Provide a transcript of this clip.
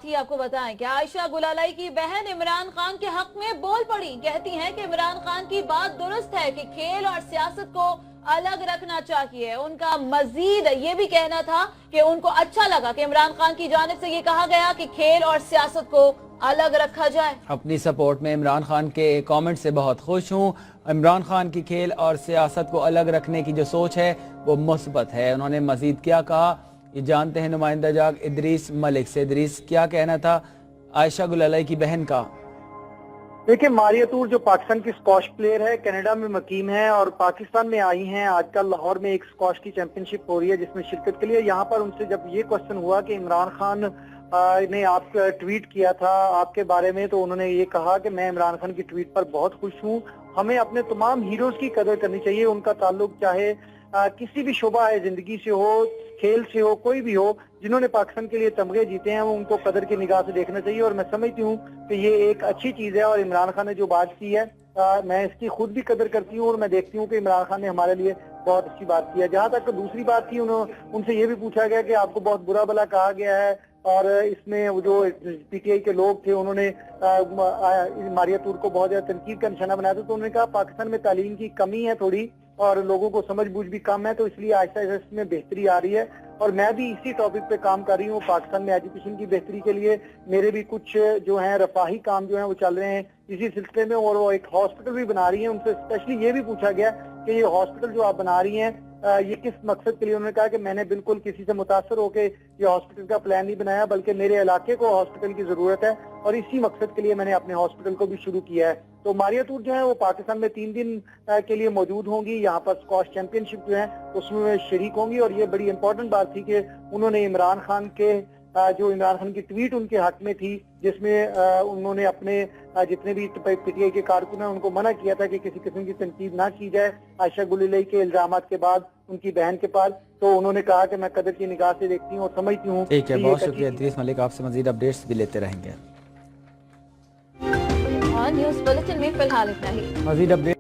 बता ही आपको बताएं कि आयशा गुलालाई की बहन इमरान खान के हक में बोल पड़ी। कहती हैं कि इमरान खान की बात दुरुस्त है कि खेल और सियासत को अलग रखना चाहिए। उनका मजीद ये भी कहना था कि उनको अच्छा लगा कि इमरान खान की जानिब से ये कहा गया कि खेल और सियासत को अलग रखा जाए। अपनी सपोर्ट में इमरान खान के कमेंट से बहुत खुश हूँ। इमरान खान की खेल और सियासत को अलग रखने की जो सोच है वो मुस्बत है। उन्होंने मजीद क्या कहा ये जानते हैं नुमाइंदा जाग इदरीस मलिक से। इदरीस, क्या कहना था आयशा गुलालाई की बहन का? देखिए, मारिया तूर जो पाकिस्तान की स्क्वाश प्लेयर है, कनाडा में मुकीम है और पाकिस्तान में आई हैं। आजकल लाहौर में एक स्क्वाश की चैंपियनशिप हो रही है जिसमें शिरकत के लिए यहाँ पर उनसे जब ये क्वेश्चन हुआ कि इमरान खान ने आप ट्वीट किया था आपके बारे में, तो उन्होंने ये कहा कि मैं इमरान खान की ट्वीट पर बहुत खुश हूँ। हमें अपने तमाम हीरोज की कदर करनी चाहिए। उनका ताल्लुक चाहे किसी भी शोबा है जिंदगी से हो, खेल से हो, कोई भी हो, जिन्होंने पाकिस्तान के लिए तमगे जीते हैं वो उनको कदर की निगाह से देखना चाहिए। और मैं समझती हूँ कि ये एक अच्छी चीज है और इमरान खान ने जो बात की है मैं इसकी खुद भी कदर करती हूँ और मैं देखती हूँ कि इमरान खान ने हमारे लिए बहुत अच्छी बात की है। जहाँ तक दूसरी बात थी, उनसे ये भी पूछा गया कि आपको बहुत बुरा भला कहा गया है और इसमें वो जो पीटीआई के लोग थे उन्होंने मारिया तूर को बहुत ज्यादा तनकीद का निशाना बनाया था। तो उन्होंने कहा पाकिस्तान में तालीम की कमी है थोड़ी और लोगों को समझ बूझ भी कम है, तो इसलिए आहिस्ता आहिस्ता इसमें बेहतरी आ रही है और मैं भी इसी टॉपिक पे काम कर रही हूँ। पाकिस्तान में एजुकेशन की बेहतरी के लिए मेरे भी कुछ जो हैं रफाही काम जो हैं वो चल रहे हैं इसी सिलसिले में, और वो एक हॉस्पिटल भी बना रही है। उनसे स्पेशली ये भी पूछा गया कि ये हॉस्पिटल जो आप बना रही हैं ये किस मकसद के लिए। उन्होंने कहा कि मैंने बिल्कुल किसी से मुतासर होकर ये हॉस्पिटल का प्लान नहीं बनाया, बल्कि मेरे इलाके को हॉस्पिटल की जरूरत है और इसी मकसद के लिए मैंने अपने हॉस्पिटल को भी शुरू किया है। तो मारिया तूर जो है वो पाकिस्तान में 3 दिन के लिए मौजूद होंगी। यहाँ पर स्क्वाश चैंपियनशिप जो है उसमें शरीक होंगी और ये बड़ी इंपॉर्टेंट बात थी कि उन्होंने इमरान खान की ट्वीट उनके हक में थी जिसमें उन्होंने अपने जितने भी पीटीआई के कारकुन हैं उनको मना किया था कि किसी किस्म की तनकीद ना की जाए आयशा गुलालाई के इल्जामात के बाद उनकी बहन के पास। तो उन्होंने कहा कि मैं कदर की निगाह से देखती हूँ और समझती हूँ। ठीक है, बहुत शुक्रिया इदरीस मलिक, आपसे मजीद अपडेट्स भी लेते रहेंगे। और न्यूज़ बुलेटिन में फिलहाल इतना ही। मजीद अपडेट